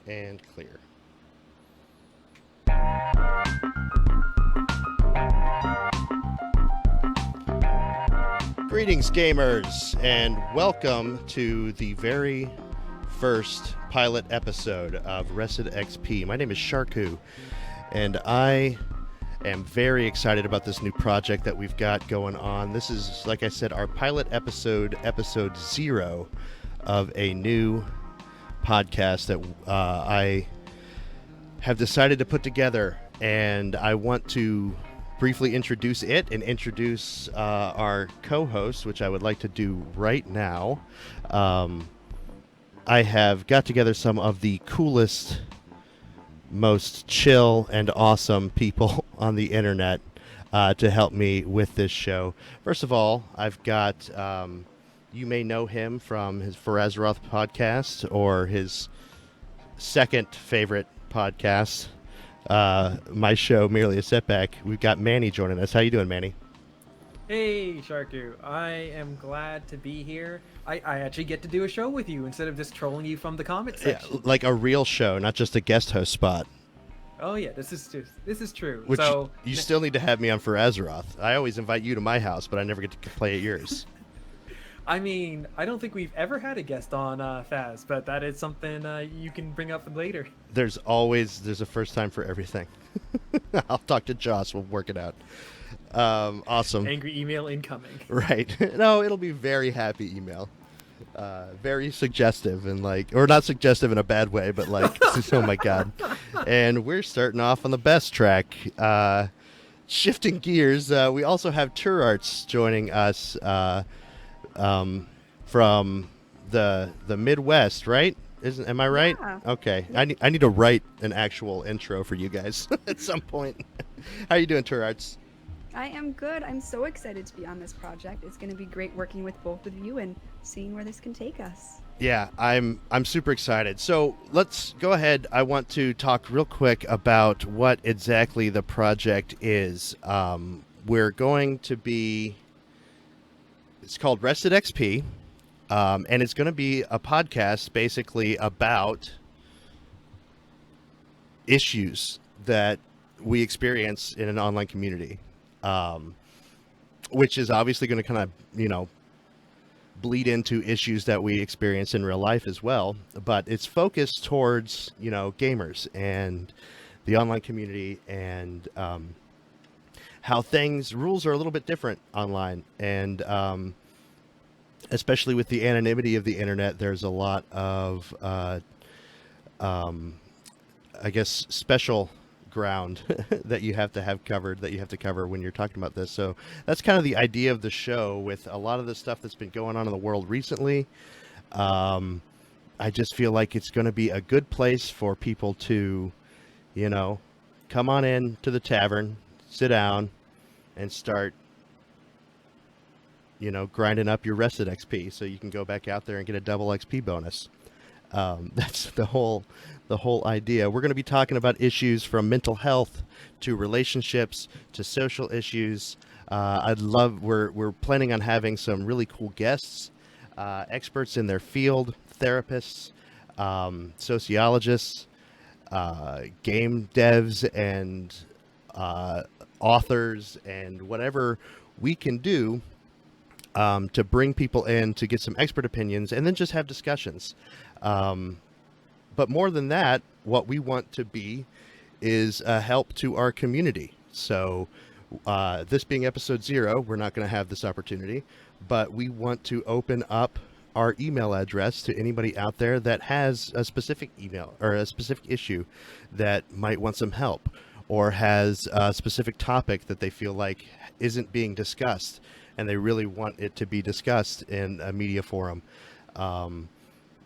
And clear. Greetings, gamers, and welcome to the very first pilot episode of Rested XP. My name is Sharku, and I am very excited about this new project that we've got going on. This is, like I said, our pilot episode, episode 0 of a new podcast that I have decided to put together, and I want to briefly introduce it and introduce our co-host, which I would like to do right now. I have got together some of the coolest, most chill and awesome people on the internet to help me with this show. First of all, I've got, you may know him from his For Azeroth podcast or his second favorite podcast, my show, Merely a Setback. We've got Manny joining us. How you doing, Manny? Hey, Sharku. I am glad to be here. I actually get to do a show with you instead of just trolling you from the comment section. Yeah, like a real show, not just a guest host spot. Oh yeah, this is true. Which so you still need to have me on For Azeroth. I always invite you to my house, but I never get to play at yours. I mean, I don't think we've ever had a guest on Faz, but that is something you can bring up later. There's a first time for everything. I'll talk to Joss. We'll work it out. Awesome. Angry email incoming. Right. No, it'll be very happy email. Very suggestive and or not suggestive in a bad way, but oh my god. And we're starting off on the best track. Shifting gears, we also have Turarts joining us from the Midwest, right? Am I right? Yeah. Okay. I need to write an actual intro for you guys at some point. How you doing, Turarts? I am good. I'm so excited to be on this project. It's going to be great working with both of you and seeing where this can take us. Yeah, I'm super excited. So let's go ahead. I want to talk real quick about what exactly the project is. We're going to be. It's called Rested XP, and it's going to be a podcast basically about issues that we experience in an online community. Which is obviously going to kind of, bleed into issues that we experience in real life as well. But it's focused towards, gamers and the online community and how rules are a little bit different online. And especially with the anonymity of the internet, there's a lot of, special ground that you have to cover when you're talking about this. So that's kind of the idea of the show with a lot of the stuff that's been going on in the world recently. I just feel like it's going to be a good place for people to, come on in to the tavern, sit down, and start, grinding up your rested XP so you can go back out there and get a double XP bonus. That's the whole idea. We're going to be talking about issues from mental health to relationships to social issues. We're planning on having some really cool guests, experts in their field, therapists, sociologists, game devs, and authors, and whatever we can do to bring people in to get some expert opinions and then just have discussions. But more than that, what we want to be is a help to our community. So this being episode 0, we're not going to have this opportunity, but we want to open up our email address to anybody out there that has a specific email or a specific issue that might want some help or has a specific topic that they feel like isn't being discussed and they really want it to be discussed in a media forum.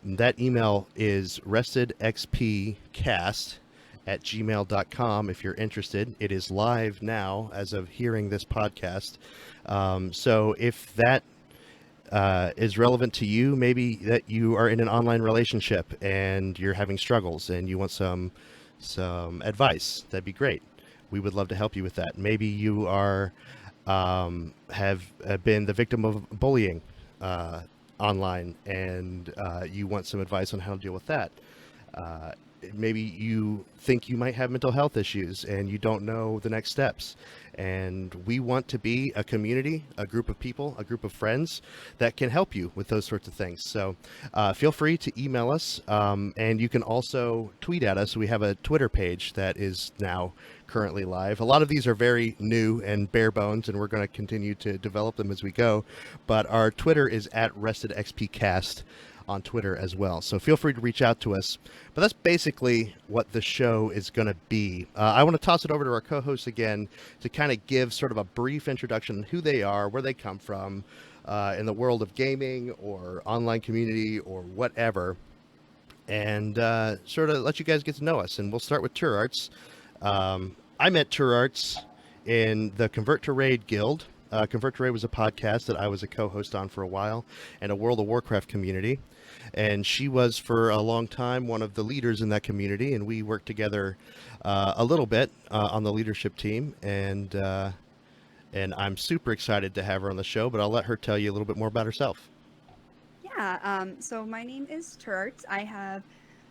That email is restedxpcast@gmail.com if you're interested. It is live now as of hearing this podcast. So if that is relevant to you, maybe that you are in an online relationship and you're having struggles and you want some advice, that'd be great. We would love to help you with that. Maybe you are have been the victim of bullying online and you want some advice on how to deal with that. maybe you think you might have mental health issues and you don't know the next steps. And we want to be a community, a group of people, a group of friends that can help you with those sorts of things. So feel free to email us, and you can also tweet at us. We have a Twitter page that is now currently live. A lot of these are very new and bare bones, and we're going to continue to develop them as we go. But our Twitter is at RestedXPcast on Twitter as well. So feel free to reach out to us. But that's basically what the show is going to be. I want to toss it over to our co-hosts again to kind of give sort of a brief introduction on who they are, where they come from in the world of gaming or online community or whatever, and sort of let you guys get to know us. And we'll start with Turarts. I met Turarts in the Convert to Raid Guild. Convert to Raid was a podcast that I was a co-host on for a while, and a World of Warcraft community. And she was for a long time one of the leaders in that community, and we worked together a little bit on the leadership team. And I'm super excited to have her on the show, but I'll let her tell you a little bit more about herself. Yeah, so my name is Turarts. I have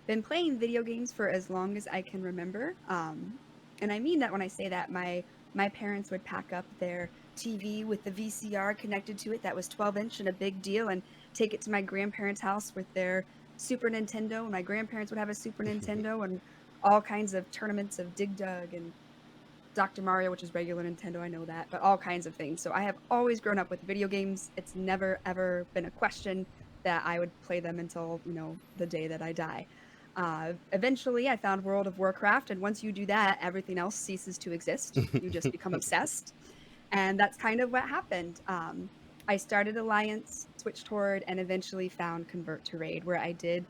been playing video games for as long as I can remember. And I mean that when I say that. My parents would pack up their TV with the VCR connected to it that was 12-inch and a big deal, and take it to my grandparents' house with their Super Nintendo. And my grandparents would have a Super Nintendo and all kinds of tournaments of Dig Dug and Dr. Mario, which is regular Nintendo, I know that, but all kinds of things. So I have always grown up with video games. It's never, ever been a question that I would play them until, the day that I die. Eventually, I found World of Warcraft, and once you do that, everything else ceases to exist. You just become obsessed. And that's kind of what happened. I started Alliance, switched toward, and eventually found Convert to Raid, where I did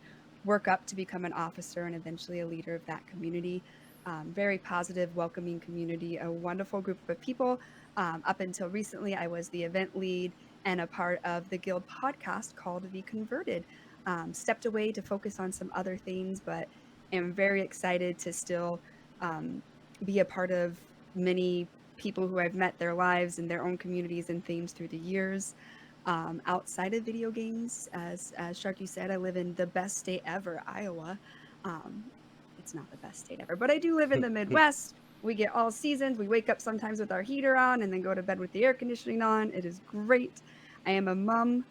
work up to become an officer and eventually a leader of that community. Very positive, welcoming community, a wonderful group of people. Up until recently, I was the event lead and a part of the Guild podcast called The Converted. Stepped away to focus on some other things, but am very excited to still be a part of many people who I've met their lives and their own communities and themes through the years. Outside of video games, as Sharky said, I live in the best state ever, Iowa. Um, it's not the best state ever, but I do live in the Midwest. We get all seasons. We wake up sometimes with our heater on and then go to bed with the air conditioning on. It is great. I am a mom.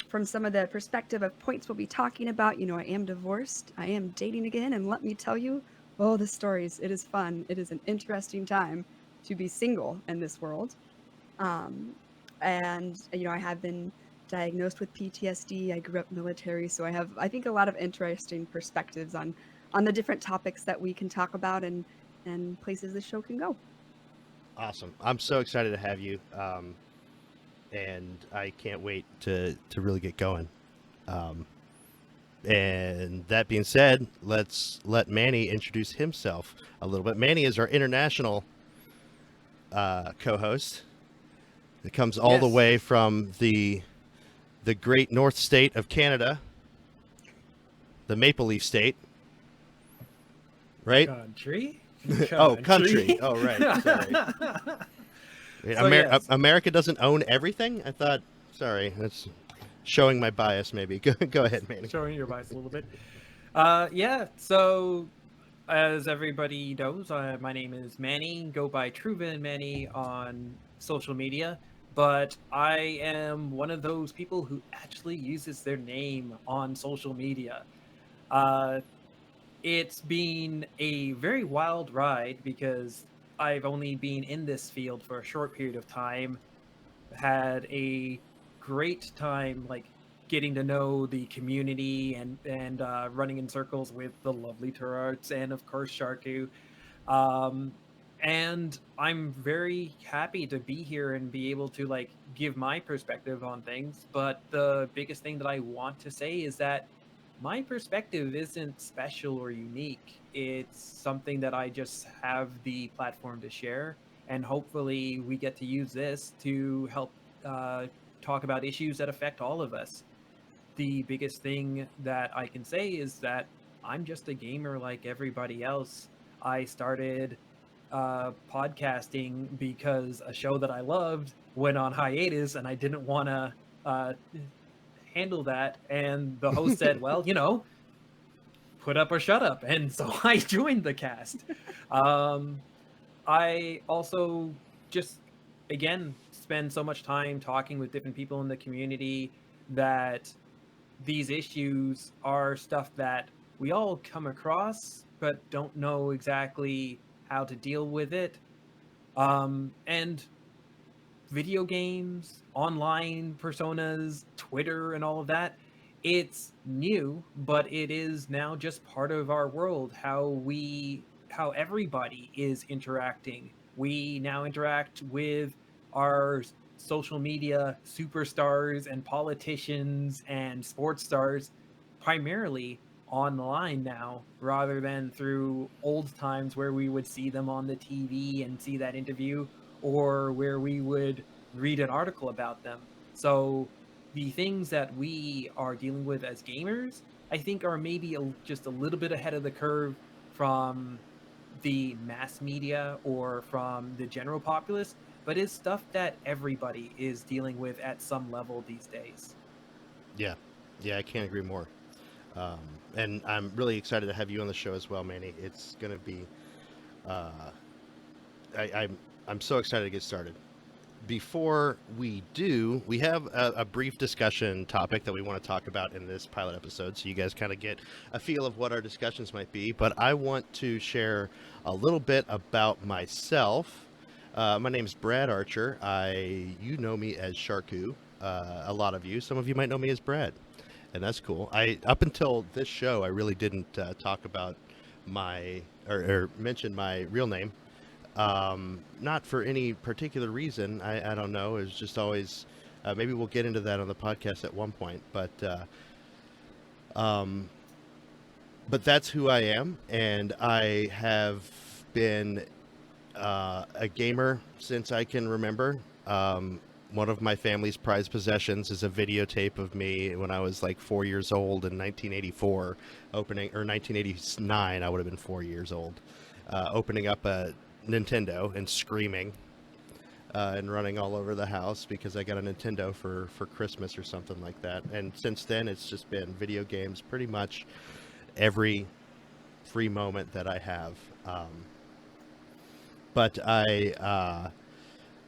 From some of the perspective of points we'll be talking about, I am divorced. I am dating again. And let me tell you, oh, the stories. It is fun. It is an interesting time to be single in this world. And, I have been diagnosed with PTSD. I grew up military. So I have, I think, a lot of interesting perspectives on the different topics that we can talk about and places the show can go. Awesome. I'm so excited to have you. And I can't wait to really get going. And that being said, let's let Manny introduce himself a little bit. Manny is our international co-host. It comes all the Yes. way from the great North State of Canada, the Maple Leaf State, right? Country? Oh, country. Oh, right. Sorry. So, yes. America doesn't own everything? I thought, sorry, that's showing my bias maybe. Go ahead, Manny. Showing your bias a little bit. Yeah, so as everybody knows, my name is Manny. Go by Truven Manny on social media. But I am one of those people who actually uses their name on social media. Uh, it's been a very wild ride because I've only been in this field for a short period of time. Had a great time, like getting to know the community and running in circles with the lovely Turarts and of course Sharku. Um, and I'm very happy to be here and be able to like give my perspective on things. But the biggest thing that I want to say is that my perspective isn't special or unique. It's something that I just have the platform to share, and hopefully we get to use this to help uh, talk about issues that affect all of us. The biggest thing that I can say is that I'm just a gamer like everybody else. I started podcasting because a show that I loved went on hiatus, and I didn't want to handle that. And the host said, "Well, put up or shut up, and so I joined the cast. I also just, again, spend so much time talking with different people in the community that these issues are stuff that we all come across but don't know exactly how to deal with it. And video games, online personas, Twitter, and all of that. It's new, but it is now just part of our world, how everybody is interacting. We now interact with our social media superstars and politicians and sports stars primarily online now, rather than through old times where we would see them on the TV and see that interview, or where we would read an article about them. So the things that we are dealing with as gamers, I think, are maybe just a little bit ahead of the curve from the mass media or from the general populace, but is stuff that everybody is dealing with at some level these days. Yeah, yeah, I can't agree more. Um, and I'm really excited to have you on the show as well, Manny. It's going to be, uh, I'm so excited to get started. Before we do, we have a brief discussion topic that we want to talk about in this pilot episode, so you guys kind of get a feel of what our discussions might be. But I want to share a little bit about myself. My name is Brad Archer. You know me as Sharku. A lot of you. Some of you might know me as Brad, and that's cool. Up until this show, I really didn't talk about or mention my real name. Not for any particular reason. I don't know. It's just always, maybe we'll get into that on the podcast at one point, um, but that's who I am. And I have been, a gamer since I can remember. One of my family's prized possessions is a videotape of me when I was like 4 years old in 1984, or 1989. I would have been 4 years old, opening up a Nintendo and screaming, and running all over the house because I got a Nintendo for Christmas or something like that. And since then, it's just been video games pretty much every free moment that I have. But I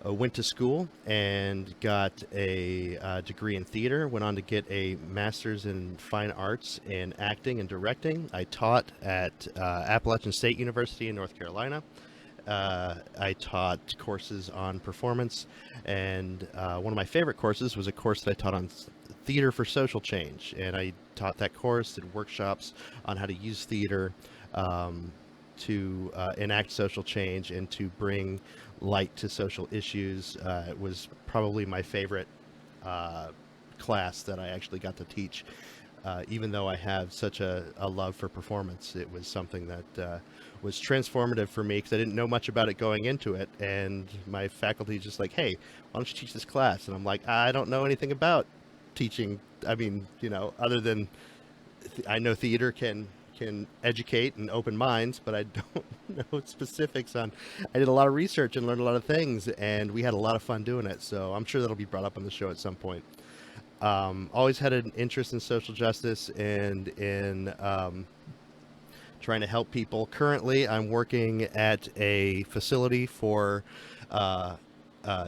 went to school and got a degree in theater, went on to get a master's in fine arts in acting and directing. I taught at Appalachian State University in North Carolina. I taught courses on performance, and one of my favorite courses was a course that I taught on theater for social change. And I taught that course, did workshops on how to use theater to enact social change and to bring light to social issues. It was probably my favorite class that I actually got to teach. Even though I have such a love for performance, it was something that was transformative for me because I didn't know much about it going into it. And my faculty just like, hey, why don't you teach this class? And I'm like, I don't know anything about teaching. I mean, other than I know theater can educate and open minds, but I don't know specifics on. I did a lot of research and learned a lot of things, and we had a lot of fun doing it. So I'm sure that'll be brought up on the show at some point. Always had an interest in social justice and in trying to help people. Currently, I'm working at a facility for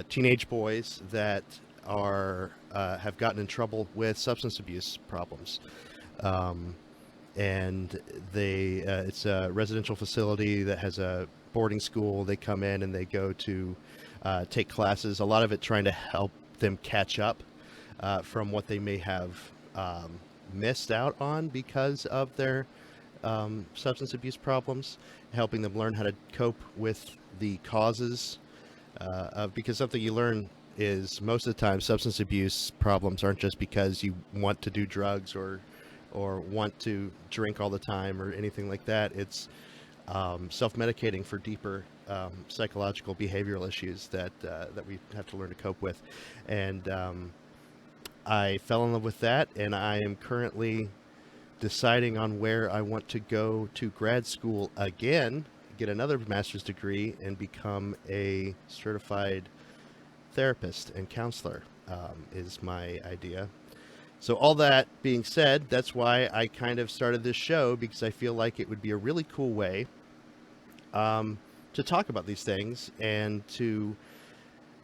teenage boys that have gotten in trouble with substance abuse problems. And it's a residential facility that has a boarding school. They come in and they go to take classes, a lot of it trying to help them catch up from what they may have missed out on because of their substance abuse problems, helping them learn how to cope with the causes because something you learn is most of the time substance abuse problems aren't just because you want to do drugs or want to drink all the time or anything like that. It's self-medicating for deeper psychological behavioral issues that we have to learn to cope with. And I fell in love with that, and I am currently deciding on where I want to go to grad school again, get another master's degree, and become a certified therapist and counselor, is my idea. So all that being said, that's why I kind of started this show, because I feel like it would be a really cool way to talk about these things and to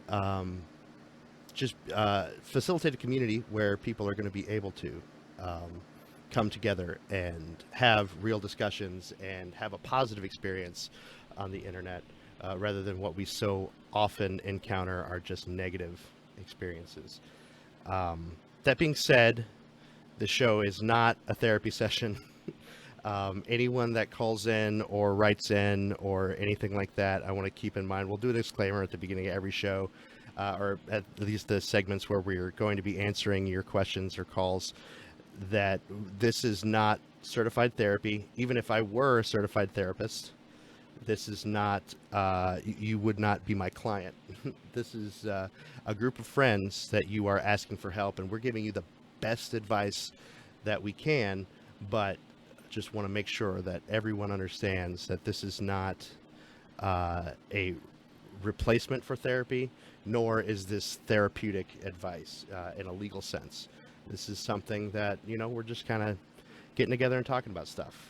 um, just facilitate a community where people are going to be able to um, come together and have real discussions and have a positive experience on the internet, rather than what we so often encounter are just negative experiences. That being said, the show is not a therapy session. Anyone that calls in or writes in or anything like that, I want to keep in mind, we'll do a disclaimer at the beginning of every show, or at least the segments where we're going to be answering your questions or calls, that this is not certified therapy. Even if I were a certified therapist, this is not, you would not be my client. This is a group of friends that you are asking for help, and we're giving you the best advice that we can, but just want to make sure that everyone understands that this is not a replacement for therapy, nor is this therapeutic advice in a legal sense. This is something that, we're just kind of getting together and talking about stuff.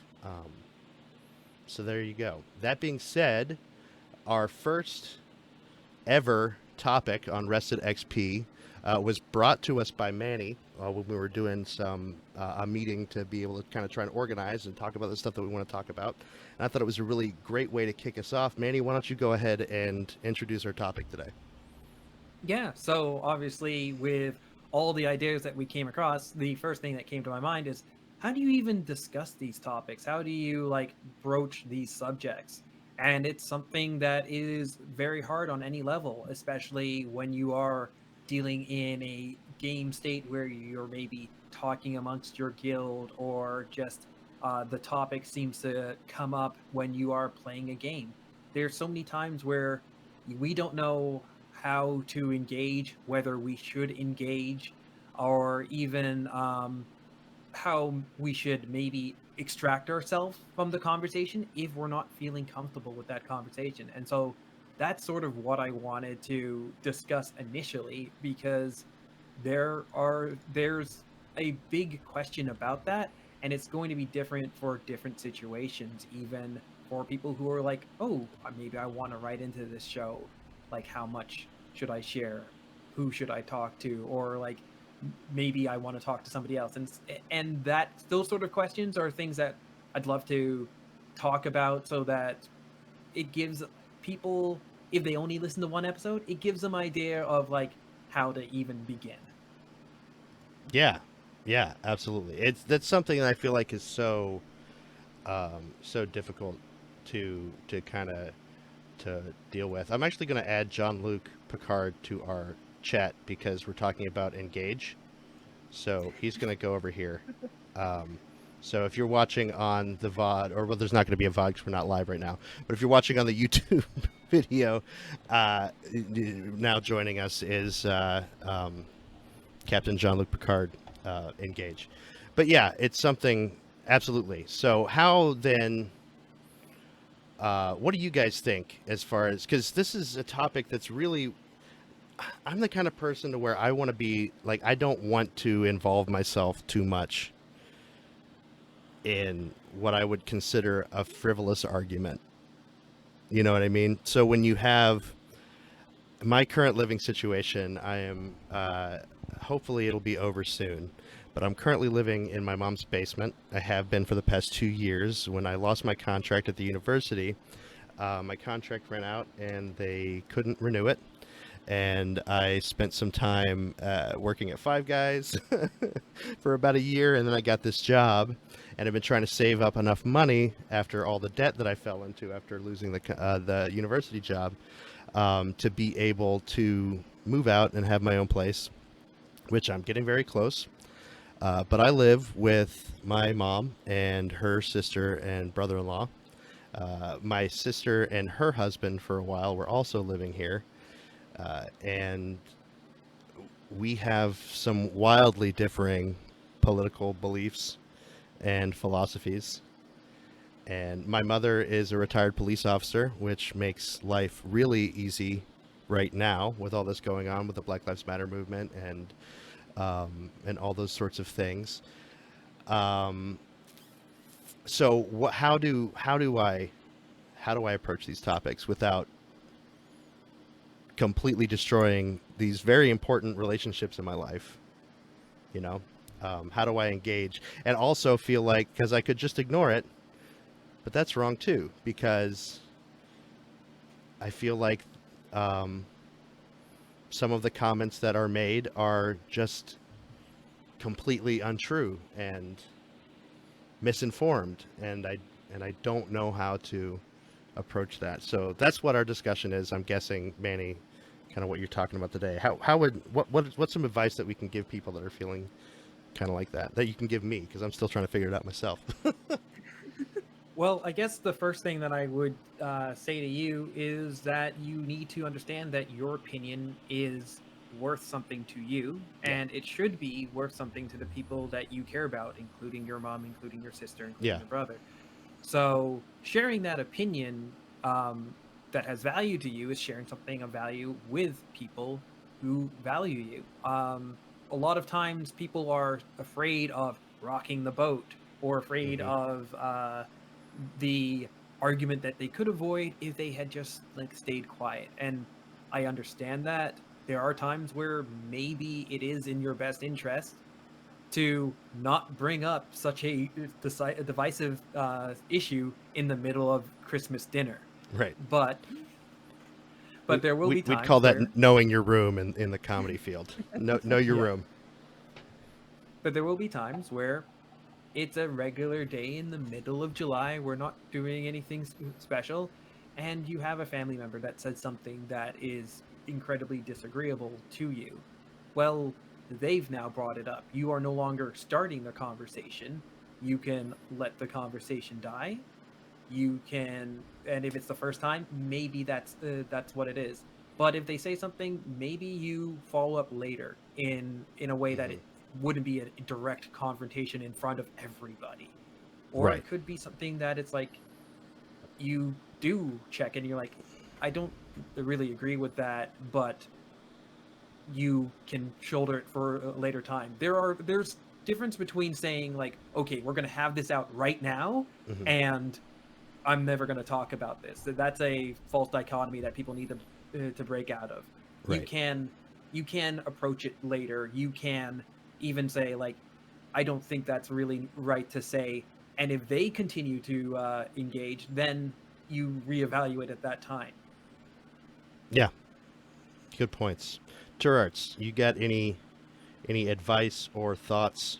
So there you go. That being said, our first ever topic on Rested XP was brought to us by Manny when we were doing a meeting to be able to kind of try and organize and talk about the stuff that we want to talk about. And I thought it was a really great way to kick us off. Manny, why don't you go ahead and introduce our topic today? Yeah, so obviously, with all the ideas that we came across, the first thing that came to my mind is, how do you even discuss these topics? How do you like broach these subjects? And it's something that is very hard on any level, especially when you are dealing in a game state where you're maybe talking amongst your guild, or just the topic seems to come up when you are playing a game. There's so many times where we don't know how to engage, whether we should engage, or even how we should maybe extract ourselves from the conversation if we're not feeling comfortable with that conversation. And so that's sort of what I wanted to discuss initially, because there's a big question about that, and it's going to be different for different situations, even for people who are like, oh, maybe I want to write into this show. Like, how much should I share? Who should I talk to? Or like, maybe I want to talk to somebody else. And that those sort of questions are things that I'd love to talk about, so that it gives people, if they only listen to one episode, it gives them idea of like how to even begin. Yeah, yeah, absolutely. That's something that I feel like is so difficult to kind of to deal with. I'm actually going to add Jean-Luc Picard to our chat because we're talking about engage. So he's going to go over here. So if you're watching on the VOD, or well, there's not going to be a VOD because we're not live right now, but if you're watching on the YouTube video, now joining us is Captain Jean-Luc Picard, engage. But yeah, it's something, absolutely. So how then, what do you guys think as far as, because this is a topic that's really, I'm the kind of person to where I want to be, like, I don't want to involve myself too much in what I would consider a frivolous argument. You know what I mean? So when you have my current living situation, I am, hopefully it'll be over soon, but I'm currently living in my mom's basement. I have been for the past 2 years. When I lost my contract at the university, my contract ran out and they couldn't renew it. And I spent some time working at Five Guys for about a year, and then I got this job, and I've been trying to save up enough money after all the debt that I fell into after losing the university job, to be able to move out and have my own place, which I'm getting very close. But I live with my mom and her sister and brother-in-law. My sister and her husband for a while were also living here. And we have some wildly differing political beliefs and philosophies. And my mother is a retired police officer, which makes life really easy right now with all this going on with the Black Lives Matter movement and and all those sorts of things. Um, so how do I approach these topics without completely destroying these very important relationships in my life? You know, how do I engage and also feel like, because I could just ignore it, but that's wrong too, because I feel like um, some of the comments that are made are just completely untrue and misinformed, and I don't know how to approach that. So that's what our discussion is. I'm guessing, Manny, kind of what you're talking about today. How would what's some advice that we can give people that are feeling kind of like that you can give me, because I'm still trying to figure it out myself. Well, I guess the first thing that I would say to you is that you need to understand that your opinion is worth something to you, Yeah. and it should be worth something to the people that you care about, including your mom, including your sister, including Yeah. your brother. So, sharing that opinion that has value to you is sharing something of value with people who value you. A lot of times, people are afraid of rocking the boat or afraid Hmm. of the argument that they could avoid if they had just like stayed quiet. And I understand that there are times where maybe it is in your best interest to not bring up such a divisive issue in the middle of Christmas dinner. Right. But there will be We'd call times that where knowing your room in the comedy field. Know your yeah, room. but there will be times where it's a regular day in the middle of July. We're not doing anything special, and you have a family member that says something that is incredibly disagreeable to you. Well, they've now brought it up. You are no longer starting the conversation. You can let the conversation die. You can, and if it's the first time, maybe that's what it is. But if they say something, maybe you follow up later in a way that Hmm. it wouldn't be a direct confrontation in front of everybody. Or Right. it could be something that it's like you do check and you're like, I don't really agree with that, but you can shoulder it for a later time. There's difference between saying like, okay, we're gonna have this out right now, Hmm. and I'm never going to talk about this. That's a false dichotomy that people need to break out of. You Right. can you can approach it later. You can even say like, I don't think that's really right to say. And if they continue to engage, then you reevaluate at that time. Yeah. Good points. Turarts, you got any advice or thoughts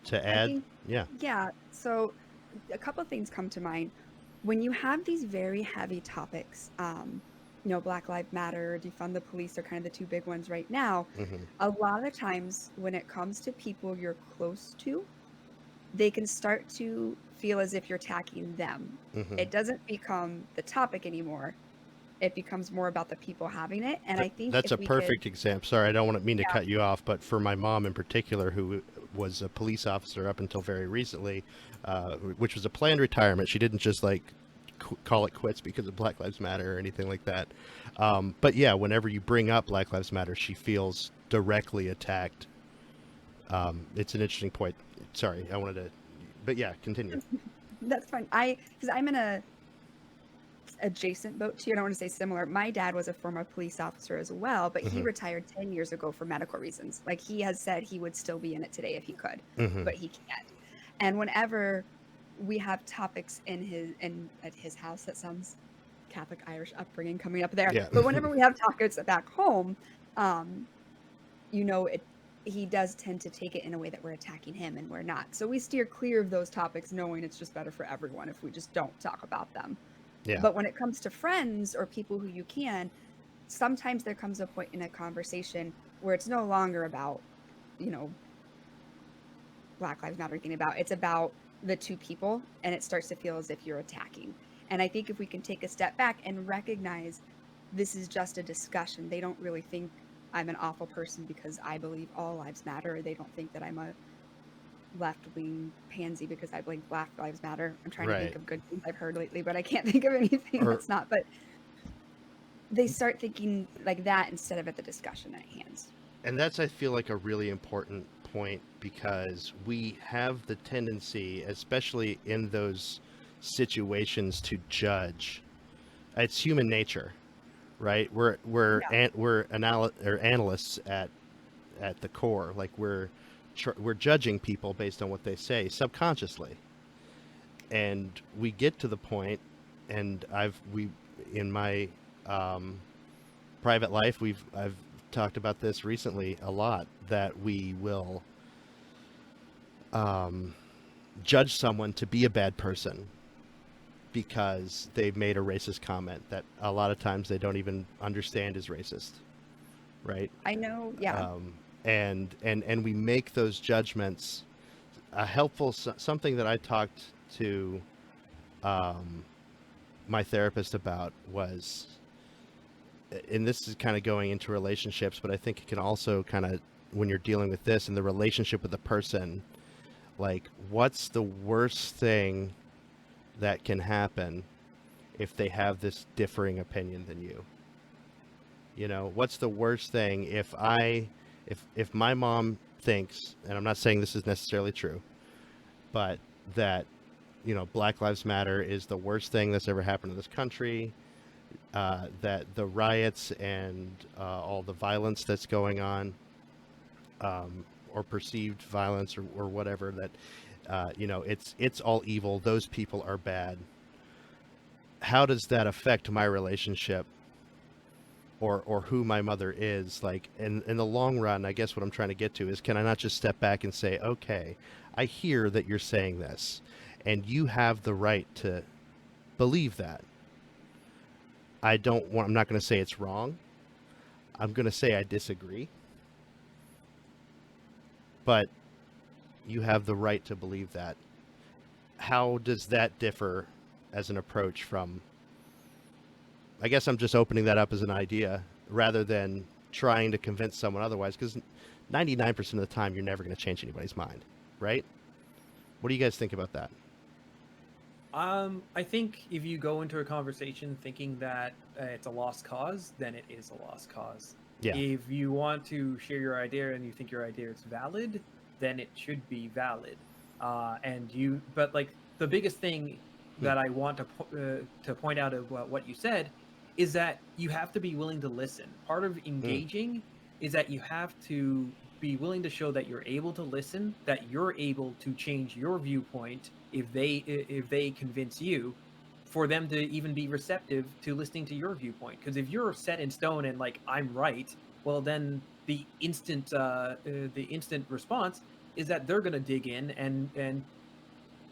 to I add? think, Yeah. yeah. So a couple things come to mind when you have these very heavy topics. Black Lives Matter, defund the police are kind of the two big ones right now. Hmm. A lot of times, when it comes to people you're close to, they can start to feel as if you're attacking them. Hmm. It doesn't become the topic anymore. It becomes more about the people having it. And I think That's if a we could, perfect example. Sorry, I don't want to mean to yeah, cut you off, but for my mom in particular, who was a police officer up until very recently, which was a planned retirement. She didn't just like call it quits because of Black Lives Matter or anything like that. But yeah, whenever you bring up Black Lives Matter, she feels directly attacked. It's an interesting point. Sorry, I wanted to, but yeah, continue. that's fine. Because I'm in a adjacent boat to you. I don't want to say similar. My dad was a former police officer as well, but he Hmm. retired 10 years ago for medical reasons. Like he has said he would still be in it today if he could, Hmm. but he can't. And whenever we have topics in at his house, that sounds Catholic Irish upbringing coming up there. Yeah. But whenever we have topics back home, um, it he does tend to take it in a way that we're attacking him and we're not. So we steer clear of those topics knowing it's just better for everyone if we just don't talk about them. Yeah. But when it comes to friends or people who you can, sometimes there comes a point in a conversation where it's no longer about, you know, Black Lives Matter thing about it's about the two people and it starts to feel as if you're attacking. And I think if we can take a step back and recognize this is just a discussion, they don't really think I'm an awful person because I believe all lives matter. Or they don't think that I'm a left wing pansy because I believe Black Lives Matter. I'm trying to think Right. of good things I've heard lately, but I can't think of anything Or that's not. But they start thinking like that instead of at the discussion at hand. And that's, I feel like, a really important point, because we have the tendency, especially in those situations, to judge. It's human nature, right? Yeah. We're analysts at the core. Like, we're judging people based on what they say subconsciously, and we get to the point, and we in my um, private life, I've talked about this recently a lot, that we will um, judge someone to be a bad person because they've made a racist comment that a lot of times they don't even understand is racist, right? I know. Yeah. Um, and we make those judgments. Something that I talked to um, my therapist about was, and this is kind of going into relationships, but I think it can also kind of, when you're dealing with this in the relationship with the person, like, what's the worst thing that can happen if they have this differing opinion than you? You know, what's the worst thing if my mom thinks, and I'm not saying this is necessarily true, but that, Black Lives Matter is the worst thing that's ever happened in this country, that the riots and all the violence that's going on, or perceived violence, or whatever, that it's all evil. Those people are bad. How does that affect my relationship, or who my mother is? Like, in the long run, I guess what I'm trying to get to is, can I not just step back and say, okay, I hear that you're saying this, and you have the right to believe that. I'm not going to say it's wrong. I'm going to say I disagree, but you have the right to believe that. How does that differ as an approach from, I guess I'm just opening that up as an idea rather than trying to convince someone otherwise, because 99% of the time you're never going to change anybody's mind, right? What do you guys think about that? I think if you go into a conversation thinking that it's a lost cause, then it is a lost cause. Yeah. If you want to share your idea and you think your idea is valid, then it should be valid. But like the biggest thing Hmm. that I want to point out of what you said is that you have to be willing to listen. Part of Hmm. engaging is that you have to be willing to show that you're able to listen, that you're able to change your viewpoint if they convince you, for them to even be receptive to listening to your viewpoint. Because if you're set in stone and like I'm right, well then the instant response is that they're going to dig in and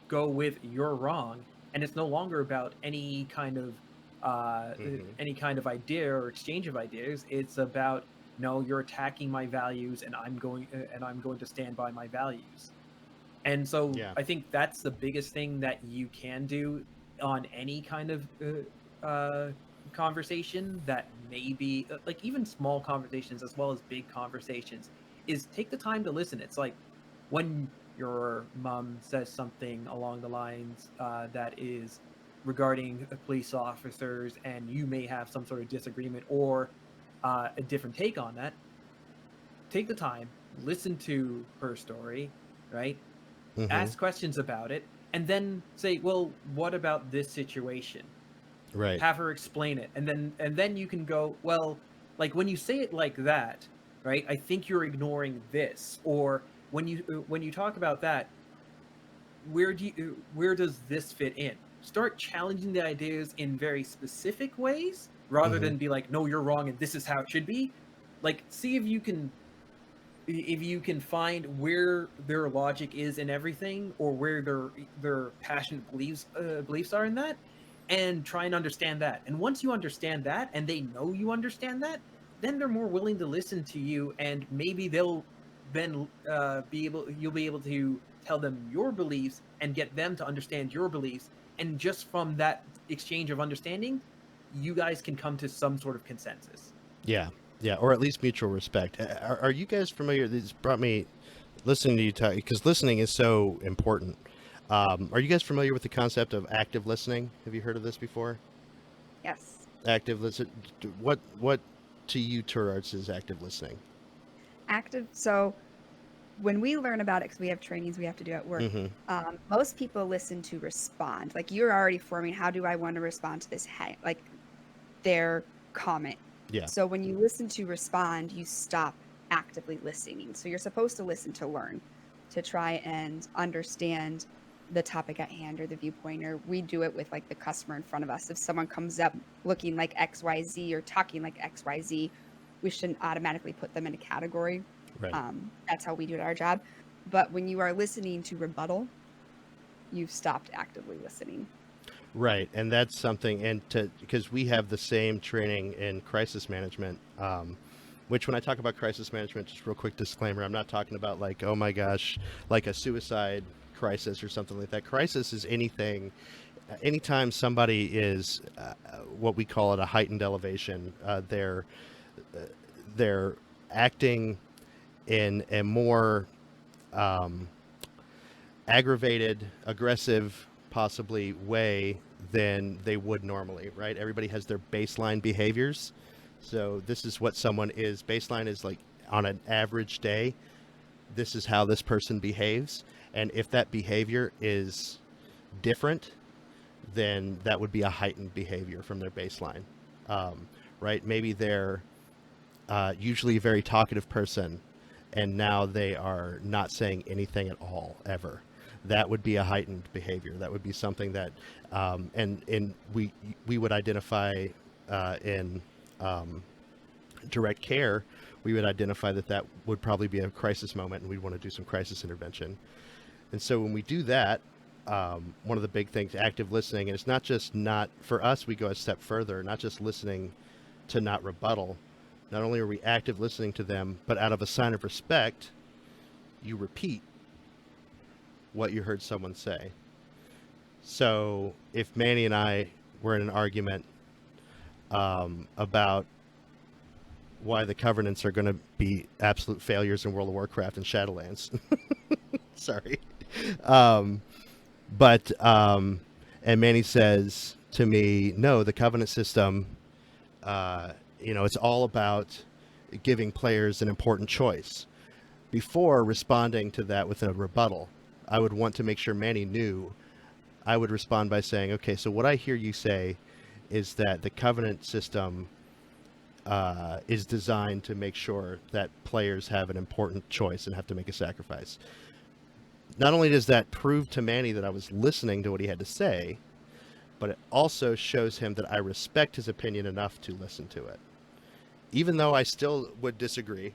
go with you're wrong, and it's no longer about Hmm. any kind of idea or exchange of ideas. It's about, no, you're attacking my values, and I'm going to stand by my values. And so Yeah. I think that's the biggest thing that you can do on any kind of conversation, that maybe like even small conversations as well as big conversations, is take the time to listen. It's like when your mom says something along the lines that is regarding police officers, and you may have some sort of disagreement or a different take on that. Take the time, listen to her story, right? Hmm. Ask questions about it, and then say, well, what about this situation? Right. Have her explain it, and then you can go, well, like when you say it like that, right, I think you're ignoring this. Or when you talk about that, where does this fit in? Start challenging the ideas in very specific ways, rather Hmm. than be like, no, you're wrong and this is how it should be. Like, see if you can find where their logic is in everything, or where their passionate beliefs are in that, and try and understand that. And once you understand that, and they know you understand that, then they're more willing to listen to you, and maybe they'll then you'll be able to tell them your beliefs and get them to understand your beliefs, and just from that exchange of understanding, you guys can come to some sort of consensus. Yeah. Yeah. Or at least mutual respect. Are you guys familiar? This brought me listening to you talk, because listening is so important. Are you guys familiar with the concept of active listening? Have you heard of this before? Yes. Active listen. What to you, Turarts, is active listening? Active. So when we learn about it, because we have trainings we have to do at work, Mm-hmm. most people listen to respond. Like you're already forming, how do I want to respond to this? Like their comment. Yeah. So when you listen to respond, you stop actively listening. So you're supposed to listen to learn, to try and understand the topic at hand or the viewpoint. Or we do it with like the customer in front of us. If someone comes up looking like XYZ or talking like XYZ, we shouldn't automatically put them in a category. Right. That's how we do our job. But when you are listening to rebuttal, you've stopped actively listening. Right, and that's something, and to because we have the same training in crisis management. Which, when I talk about crisis management, just real quick disclaimer, I'm not talking about like, oh my gosh, like a suicide crisis or something like that. Crisis is anything, anytime somebody is what we call it a heightened elevation. They're acting in a more um, aggravated, aggressive, possibly way than they would normally, right? Everybody has their baseline behaviors. So this is what someone is. Baseline is like on an average day, this is how this person behaves. And if that behavior is different, then that would be a heightened behavior from their baseline, um, right? Maybe they're usually a very talkative person, and now they are not saying anything at all ever. That would be a heightened behavior. That would be something that, and we would identify in direct care. We would identify that that would probably be a crisis moment, and we'd want to do some crisis intervention. And so when we do that, one of the big things, active listening, and it's not just not for us. We go a step further, not just listening to not rebuttal. Not only are we active listening to them, but out of a sign of respect, you repeat what you heard someone say. So if Manny and I were in an argument about why the Covenants are going to be absolute failures in World of Warcraft and Shadowlands, sorry, um, but and Manny says to me, "No, the Covenant system, it's all about giving players an important choice." Before responding to that with a rebuttal, I would want to make sure Manny knew. I would respond by saying, "Okay, so what I hear you say is that the Covenant system is designed to make sure that players have an important choice and have to make a sacrifice." Not only does that prove to Manny that I was listening to what he had to say, but it also shows him that I respect his opinion enough to listen to it. Even though I still would disagree,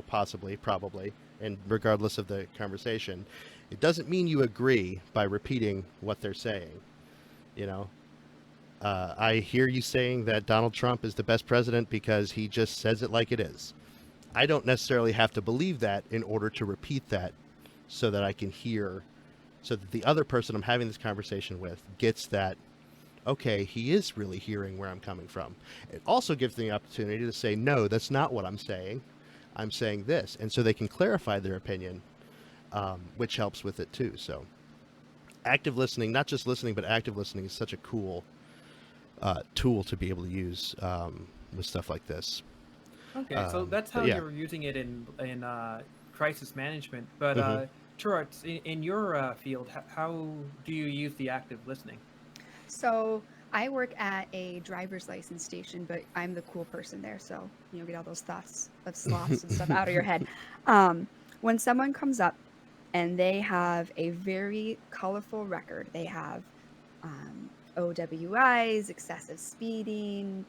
possibly, probably, and regardless of the conversation, it doesn't mean you agree by repeating what they're saying. You know, I hear you saying that Donald Trump is the best president because he just says it like it is. I don't necessarily have to believe that in order to repeat that so that I can hear, so that the other person I'm having this conversation with gets that, okay, he is really hearing where I'm coming from. It also gives them the opportunity to say, no, that's not what I'm saying. I'm saying this. And so they can clarify their opinion, which helps with it too. So active listening, not just listening, but active listening is such a cool tool to be able to use with stuff like this. Okay, so that's But how yeah. you're using it in crisis management. But Hmm. Turarts, in your field, how do you use the active listening? So I work at a driver's license station, but I'm the cool person there. So, get all those thoughts of sloths and stuff out of your head. When someone comes up and they have a very colorful record, they have OWIs, excessive speeding,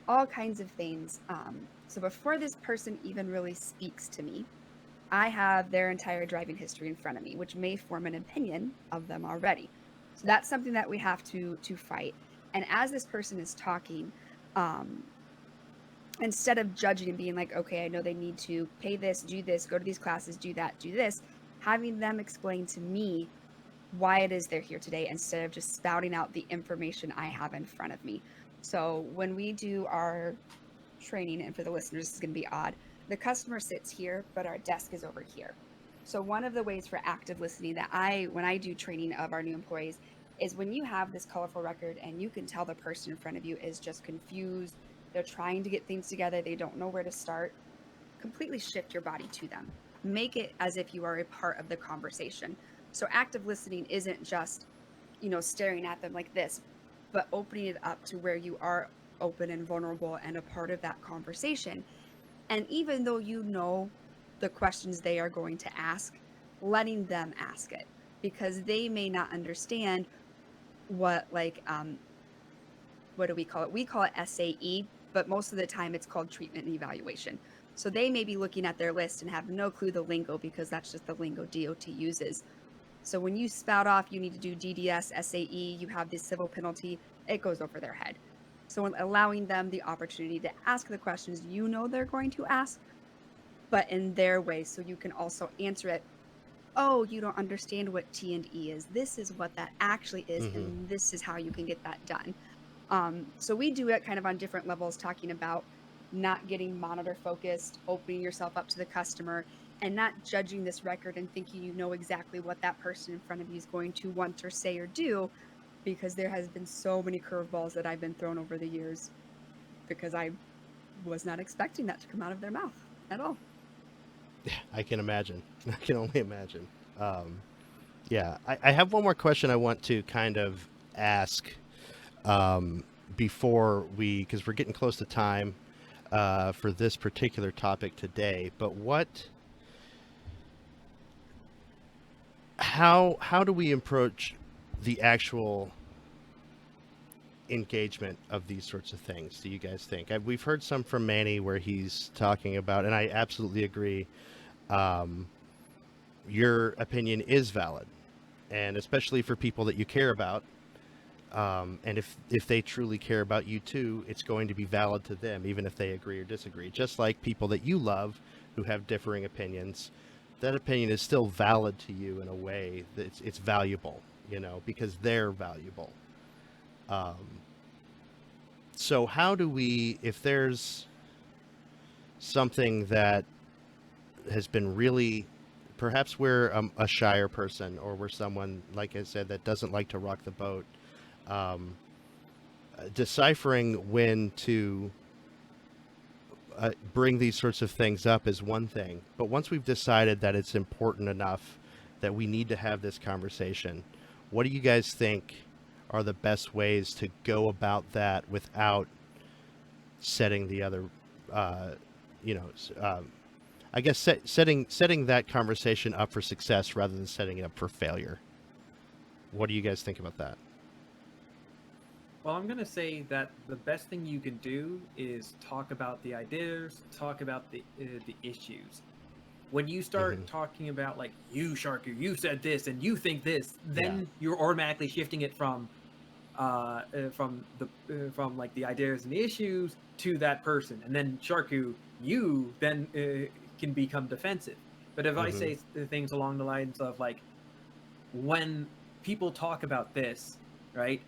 all kinds of things. So before this person even really speaks to me, I have their entire driving history in front of me, which may form an opinion of them already. So that's something that we have to fight. And as this person is talking, um, instead of judging and being like, okay, I know they need to pay this, do this, go to these classes, do that, do this, having them explain to me why it is they're here today instead of just spouting out the information I have in front of me. So when we do our training, and for the listeners, this is going to be odd. The customer sits here, but our desk is over here. So one of the ways for active listening that when I do training of our new employees, is when you have this colorful record and you can tell the person in front of you is just confused, they're trying to get things together, they don't know where to start. completely shift your body to them. Make it as if you are a part of the conversation. So active listening isn't just, staring at them like this, but opening it up to where you are open and vulnerable and a part of that conversation. And even though you know the questions they are going to ask, letting them ask it, because they may not understand what, like, what do we call it? We call it SAE, but most of the time it's called treatment and evaluation. So they may be looking at their list and have no clue the lingo, because that's just the lingo DOT uses. So when you spout off, you need to do DDS, SAE, you have this civil penalty, it goes over their head. So allowing them the opportunity to ask the questions you know they're going to ask, but in their way, so you can also answer it. Oh, you don't understand what T&E is. This is what that actually is, Mm-hmm. and this is how you can get that done. So we do it kind of on different levels, talking about not getting monitor focused, opening yourself up to the customer, and not judging this record and thinking you know exactly what that person in front of you is going to want or say or do, because there has been so many curveballs that I've been thrown over the years because I was not expecting that to come out of their mouth at all. I can imagine. I can only imagine. Yeah, I have one more question I want to kind of ask before because we're getting close to time for this particular topic today. But how do we approach the actual engagement of these sorts of things, do you guys think? We've heard some from Manny where he's talking about, and I absolutely agree, your opinion is valid, and especially for people that you care about. And if they truly care about you too, it's going to be valid to them, even if they agree or disagree. Just like people that you love who have differing opinions, that opinion is still valid to you in a way that it's valuable, because they're valuable. Um, so how do we, if there's something that has been really, perhaps we're a shyer person, or we're someone, like I said, that doesn't like to rock the boat, um, deciphering when to bring these sorts of things up is one thing. But once we've decided that it's important enough that we need to have this conversation, what do you guys think are the best ways to go about that without setting the other, you know, I guess setting that conversation up for success rather than setting it up for failure? What do you guys think about that? Well, I'm going to say that the best thing you can do is talk about the ideas, talk about the issues. When you start talking about, like, you, Sharku, you said this and you think this, then you're automatically shifting it from from like the ideas and the issues to that person, and then Sharku, you then can become defensive. But if I Mm-hmm. say things along the lines of, like, when people talk about this, right?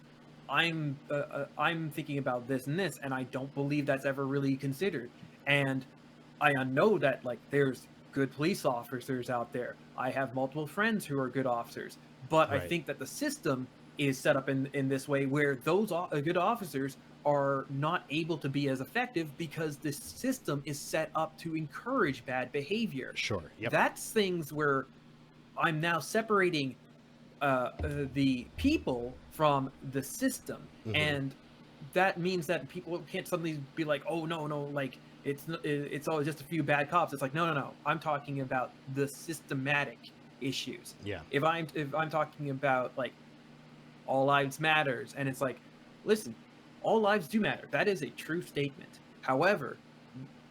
I'm thinking about this and this, and I don't believe that's ever really considered. And I know that, like, there's good police officers out there. I have multiple friends who are good officers, but I Right. think that the system is set up in this way where those good officers are not able to be as effective because the system is set up to encourage bad behavior. Sure. Yep. That's things where I'm now separating the people from the system, Mm-hmm. and that means that people can't suddenly be like, oh, no, no, like, it's all just a few bad cops. It's like, no, no, no, I'm talking about the systematic issues. Yeah. If I'm talking about, like, all lives matters, and it's like, listen, all lives do matter, that is a true statement. However,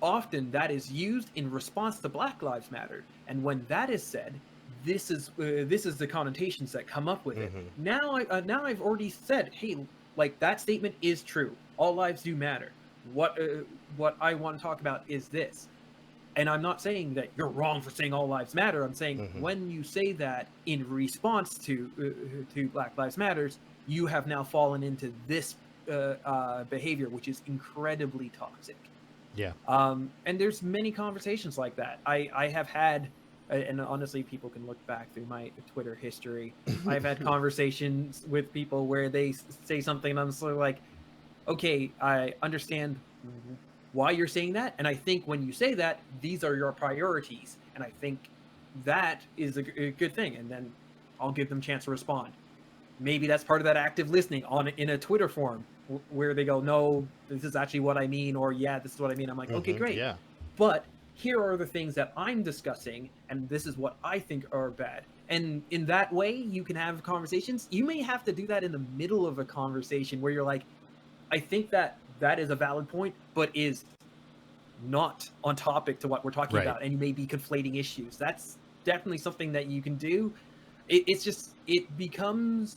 often that is used in response to Black Lives Matter, and when that is said, this is the connotations that come up with it. Mm-hmm. Now I've already said, hey, like, that statement is true. All lives do matter. What I want to talk about is this, and I'm not saying that you're wrong for saying all lives matter. I'm saying Mm-hmm. when you say that in response to Black Lives Matters, you have now fallen into this behavior, which is incredibly toxic. Yeah. And there's many conversations like that. I have had, and honestly, people can look back through my Twitter history. I've had conversations with people where they say something, and I'm sort of like, okay, I understand why you're saying that, and I think when you say that, these are your priorities, and I think that is a good thing, and then I'll give them a chance to respond. Maybe that's part of that active listening on in a Twitter forum where they go, no, this is actually what I mean, or yeah, this is what I mean. I'm like, okay, great. Yeah. But here are the things that I'm discussing, and this is what I think are bad. And in that way, you can have conversations. You may have to do that in the middle of a conversation where you're like, I think that that is a valid point, but is not on topic to what we're talking Right. about, and you may be conflating issues. That's definitely something that you can do. It's just, it becomes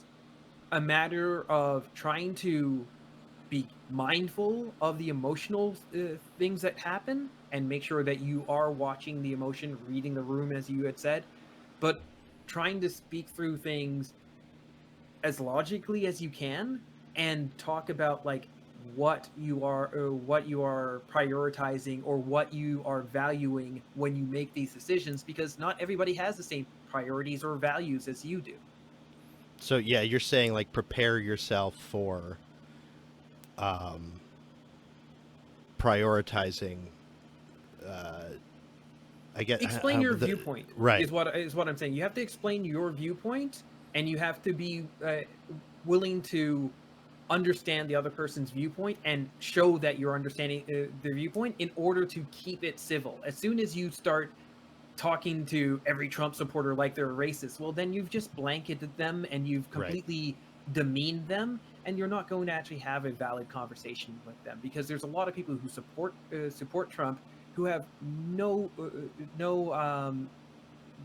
a matter of trying to be mindful of the emotional things that happen and make sure that you are watching the emotion, reading the room, as you had said, but trying to speak through things as logically as you can and talk about like what you are prioritizing or what you are valuing when you make these decisions, because not everybody has the same priorities or values as you do. So yeah, you're saying like prepare yourself for prioritizing. Uh, I get Explain your viewpoint right. is what I'm saying. You have to explain your viewpoint, and you have to be willing to understand the other person's viewpoint and show that you're understanding their viewpoint in order to keep it civil. As soon as you start talking to every Trump supporter like they're a racist, well, then you've just blanketed them and you've Right. completely demeaned them, and you're not going to actually have a valid conversation with them, because there's a lot of people who support Trump who have no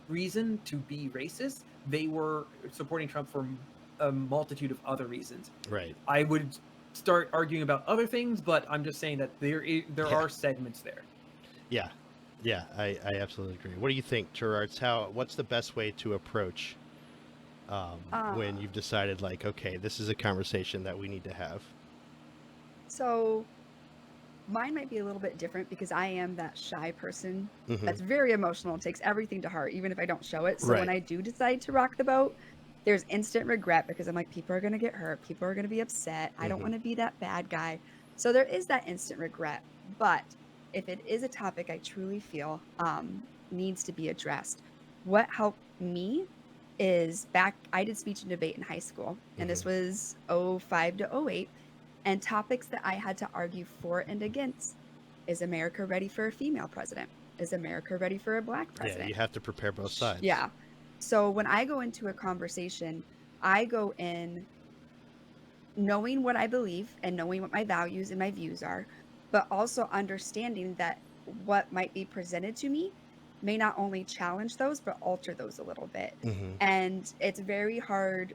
reason to be racist. They were supporting Trump for a multitude of other reasons. Right. I would start arguing about other things, but I'm just saying that there Yeah. are segments there. Yeah. Yeah, I absolutely agree. What do you think, Turarts? What's the best way to approach when you've decided, like, okay, this is a conversation that we need to have? So mine might be a little bit different because I am that shy person Mm-hmm. that's very emotional and takes everything to heart, even if I don't show it. So when Right. I do decide to rock the boat, there's instant regret because I'm like, people are going to get hurt. People are going to be upset. I don't Mm-hmm. want to be that bad guy. So there is that instant regret. But if it is a topic I truly feel needs to be addressed, what helped me is I did speech and debate in high school, and this Mm-hmm. was '05 to '08. And topics that I had to argue for and against: is America ready for a female president? Is America ready for a black Yeah, president? you have to prepare both sides. Yeah. So when I go into a conversation, I go in knowing what I believe and knowing what my values and my views are, but also understanding that what might be presented to me may not only challenge those, but alter those a little bit. Mm-hmm. And it's very hard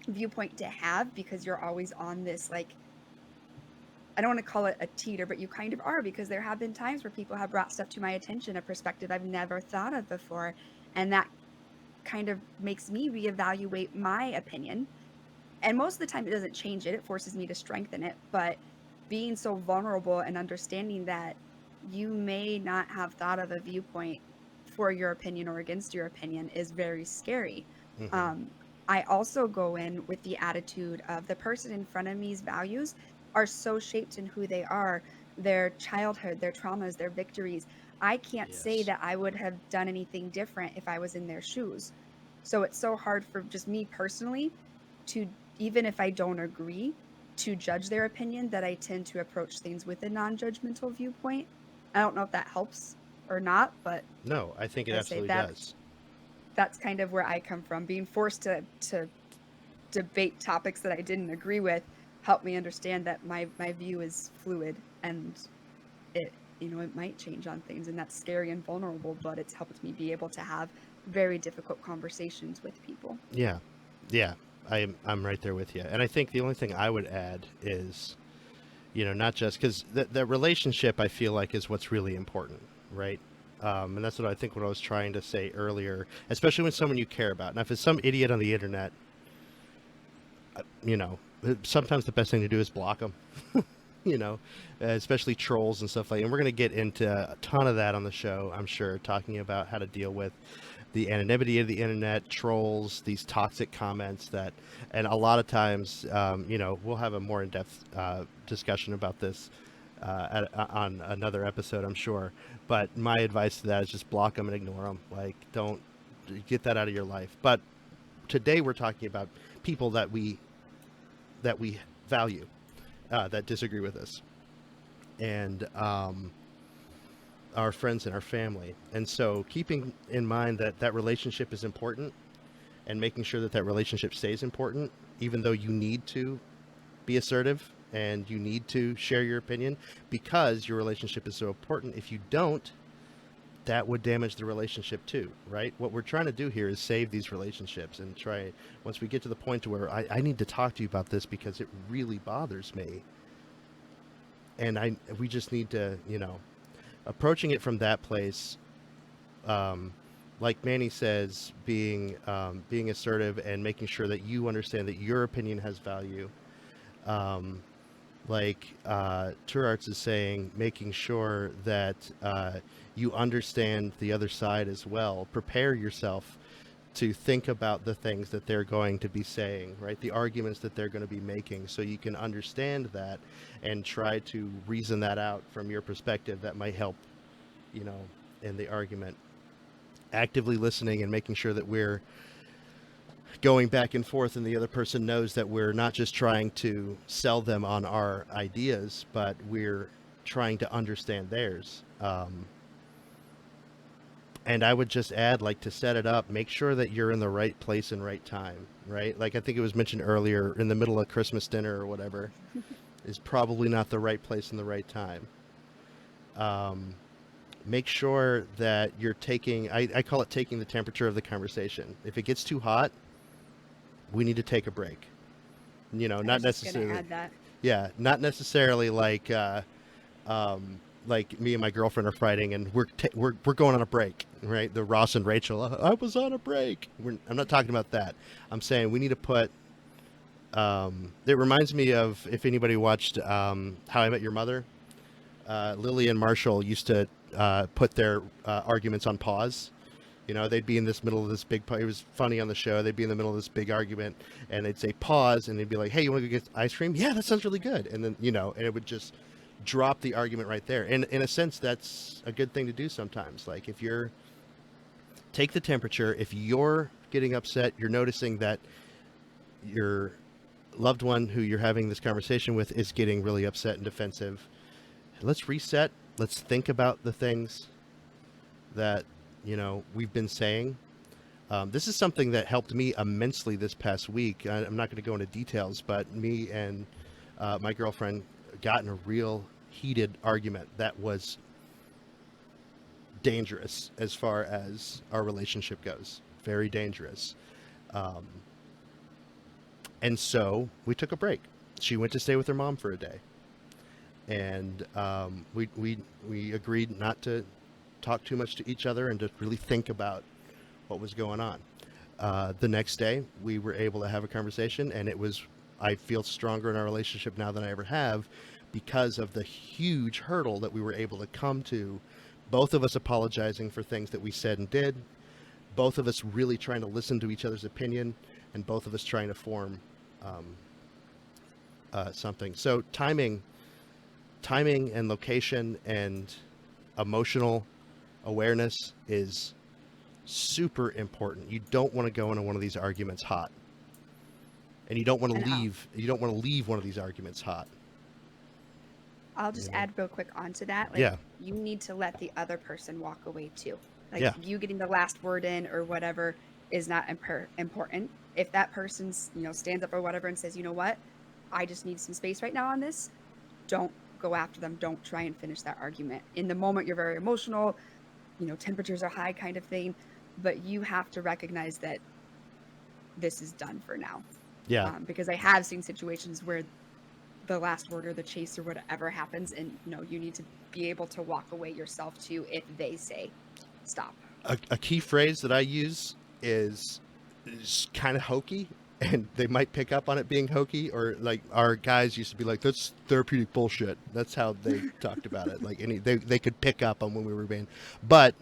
viewpoint to have because you're always on this, like, I don't want to call it a teeter, but you kind of are, because there have been times where people have brought stuff to my attention, a perspective I've never thought of before. And that kind of makes me reevaluate my opinion. And most of the time, it doesn't change it, it forces me to strengthen it. But being so vulnerable and understanding that you may not have thought of a viewpoint for your opinion or against your opinion is very scary. Mm-hmm. Um, I also go in with the attitude of the person in front of me's values are so shaped in who they are, their childhood, their traumas, their victories. I can't say Yes. that I would have done anything different if I was in their shoes. So it's so hard for just me personally to, even if I don't agree, to judge their opinion, that I tend to approach things with a non-judgmental viewpoint. I don't know if that helps or not, but No, I think it I say absolutely does. that's kind of where I come from. Being forced to debate topics that I didn't agree with helped me understand that my view is fluid, and it, it might change on things, and that's scary and vulnerable, but it's helped me be able to have very difficult conversations with people. Yeah. Yeah. I'm right there with you. And I think the only thing I would add is, not just because the relationship, I feel like, is what's really important, right? And that's what I think what I was trying to say earlier, especially when someone you care about. Now, if it's some idiot on the internet, you know, sometimes the best thing to do is block them, especially trolls and stuff like that. And we're going to get into a ton of that on the show, I'm sure, talking about how to deal with the anonymity of the internet, trolls, these toxic comments that, and a lot of times, we'll have a more in-depth discussion about this on another episode, I'm sure. But my advice to that is just block them and ignore them. Like, don't get that out of your life. But today we're talking about people that we value that disagree with us, and our friends and our family. And so, keeping in mind that that relationship is important, and making sure that that relationship stays important, even though you need to be assertive and you need to share your opinion because your relationship is so important. If you don't, that would damage the relationship too, right? What we're trying to do here is save these relationships and try, once we get to the point to where I need to talk to you about this because it really bothers me. And we just need to, approaching it from that place, like Manny says, being assertive and making sure that you understand that your opinion has value. Turarts is saying, making sure that you understand the other side as well. Prepare yourself to think about the things that they're going to be saying, right? The arguments that they're going to be making, so you can understand that and try to reason that out from your perspective. That might help, in the argument. Actively listening and making sure that we're going back and forth and the other person knows that we're not just trying to sell them on our ideas, but we're trying to understand theirs. And I would just add, like, to set it up, make sure that you're in the right place and right time, right? Like, I think it was mentioned earlier, in the middle of Christmas dinner or whatever is probably not the right place and the right time. Make sure that you're taking, I call it taking the temperature of the conversation. If it gets too hot, we need to take a break. Not necessarily. Add that. Yeah, not necessarily like me and my girlfriend are fighting and we're going on a break, right? The Ross and Rachel, I was on a break. I'm not talking about that. I'm saying we need to put. It reminds me of, if anybody watched How I Met Your Mother. Lily and Marshall used to put their arguments on pause. They'd be in this middle of this big. It was funny on the show. They'd be in the middle of this big argument, and they'd say pause, and they'd be like, "Hey, you want to go get ice cream? Yeah, that sounds really good." And then and it would just drop the argument right there. And in a sense, that's a good thing to do sometimes. Like, if you're take the temperature, if you're getting upset, you're noticing that your loved one who you're having this conversation with is getting really upset and defensive. Let's reset. Let's think about the things that we've been saying. This is something that helped me immensely this past week. I'm not going to go into details, but me and my girlfriend got in a real heated argument that was dangerous as far as our relationship goes. Very dangerous. And so we took a break. She went to stay with her mom for a day. And we agreed not to talk too much to each other and to really think about what was going on. The next day, we were able to have a conversation, and I feel stronger in our relationship now than I ever have because of the huge hurdle that we were able to come to, both of us apologizing for things that we said and did, both of us really trying to listen to each other's opinion, and both of us trying to form something. So timing and location and emotional awareness is super important. You don't want to go into one of these arguments hot, and you don't want to leave. You don't want to leave one of these arguments hot. I'll just add real quick onto that. You need to let the other person walk away too. You getting the last word in or whatever is not important. If that person stands up or whatever and says, you know what, I just need some space right now on this, don't go after them. Don't try and finish that argument. In the moment, you're very emotional, temperatures are high kind of thing, but you have to recognize that this is done for now. Yeah. Because I have seen situations where the last word or the chase or whatever happens, and you need to be able to walk away yourself too if they say stop. A key phrase that I use is kind of hokey, and they might pick up on it being hokey, or like our guys used to be like, that's therapeutic bullshit. That's how they talked about it. Like they could pick up on when we were being, but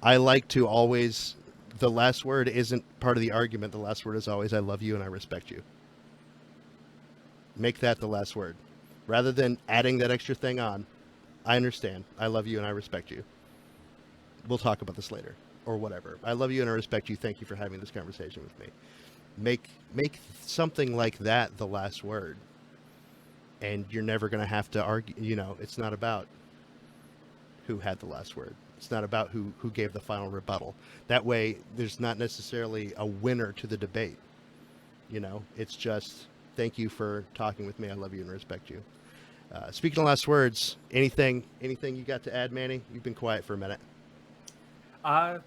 I like to always, the last word isn't part of the argument. The last word is always, I love you and I respect you. Make that the last word rather than adding that extra thing on. I understand. I love you and I respect you. We'll talk about this later or whatever. I love you and I respect you. Thank you for having this conversation with me. Make something like that the last word, and you're never going to have to argue. It's not about who had the last word. It's not about who gave the final rebuttal. That way, there's not necessarily a winner to the debate. It's just thank you for talking with me. I love you and respect you. Speaking of last words, anything you got to add, Manny? You've been quiet for a minute. I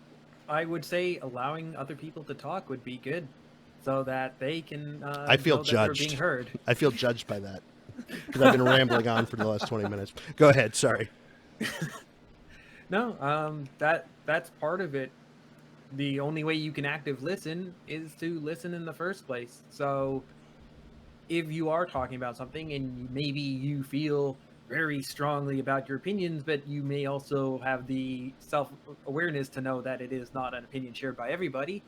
would say allowing other people to talk would be good, so that they can. I feel know that they're judged. being heard. I feel judged by that because I've been rambling on for the last 20 minutes. Go ahead. Sorry. No, that's part of it. The only way you can active listen is to listen in the first place. So if you are talking about something and maybe you feel very strongly about your opinions, but you may also have the self-awareness to know that it is not an opinion shared by everybody,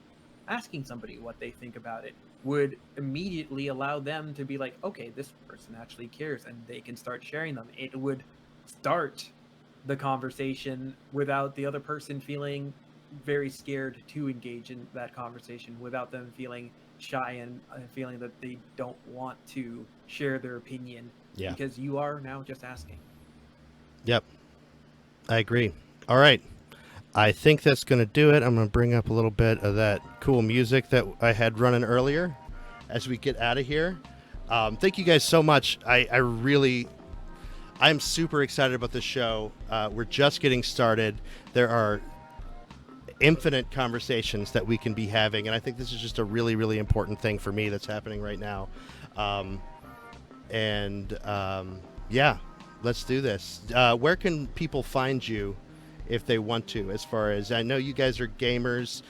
asking somebody what they think about it would immediately allow them to be like, okay, this person actually cares, and they can start sharing them. It would start the conversation without the other person feeling very scared to engage in that conversation, without them feeling shy and feeling that they don't want to share their opinion. Yeah. Because you are now just asking. Yep. I agree. All right. I think that's going to do it. I'm going to bring up a little bit of that cool music that I had running earlier as we get out of here. Thank you guys so much. I'm super excited about this show. We're just getting started. There are infinite conversations that we can be having, and I think this is just a really, really important thing for me that's happening right now. Yeah, let's do this. Where can people find you if they want to? As far as I know, you guys are gamers.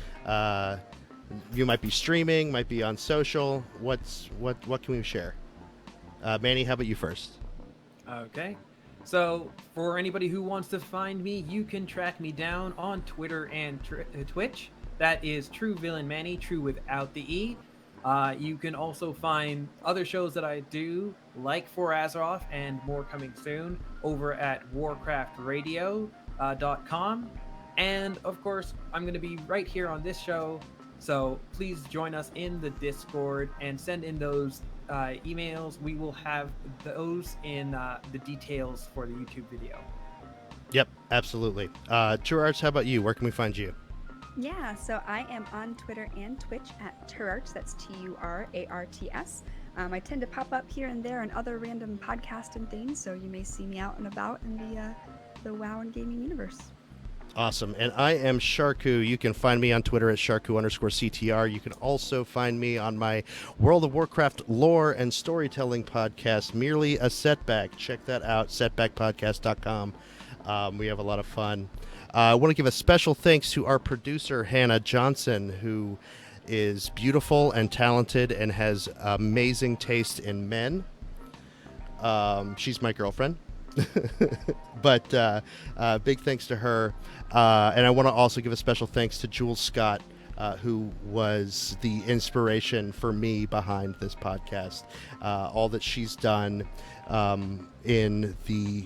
You might be streaming, might be on social. What can we share? Manny, how about you first? Okay. So, for anybody who wants to find me, you can track me down on Twitter and Twitch. That is True Villain Manny, true without the E. You can also find other shows that I do, like For Azeroth and more coming soon, over at warcraftradio.com. And, of course, I'm going to be right here on this show, so please join us in the Discord and send in those emails. We will have those in the details for the YouTube video. Yep, absolutely. Turarts, how about you? Where can we find you? Yeah, so I am on Twitter and Twitch at Turarts. That's Turarts. I tend to pop up here and there in other random podcasts and things, so you may see me out and about in the WoW and gaming universe. Awesome. And I am Sharku. You can find me on Twitter at Sharku_CTR. You can also find me on my World of Warcraft lore and storytelling podcast, Merely a Setback. Check that out, setbackpodcast.com. We have a lot of fun. I want to give a special thanks to our producer, Hannah Johnson, who is beautiful and talented and has amazing taste in men. She's my girlfriend. But big thanks to her. And I want to also give a special thanks to Jules Scott, who was the inspiration for me behind this podcast. All that she's done in the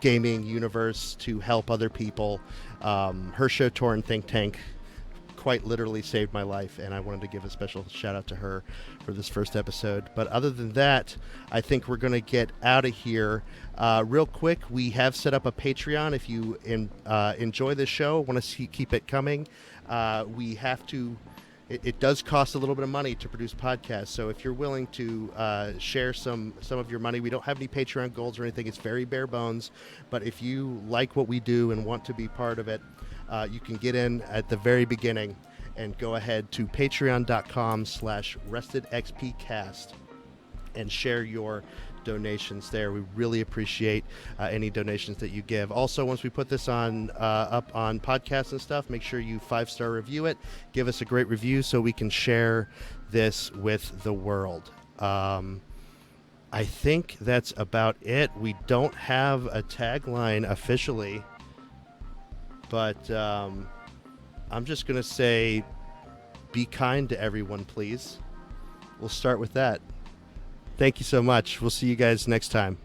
gaming universe to help other people. Her show, Torn Think Tank, quite literally saved my life, and I wanted to give a special shout out to her for this first episode. But other than that, I think we're going to get out of here. Real quick, we have set up a Patreon. If you enjoy this show, want to keep it coming, we have to. It does cost a little bit of money to produce podcasts, so if you're willing to share some of your money, we don't have any Patreon goals or anything. It's very bare bones, but if you like what we do and want to be part of it, you can get in at the very beginning and go ahead to patreon.com/restedxpcast and share your donations there. We really appreciate any donations that you give. Also, once we put this on up on podcasts and stuff, make sure you 5-star review it. Give us a great review so we can share this with the world. I think that's about it. We don't have a tagline officially, but I'm just going to say, be kind to everyone, please. We'll start with that. Thank you so much. We'll see you guys next time.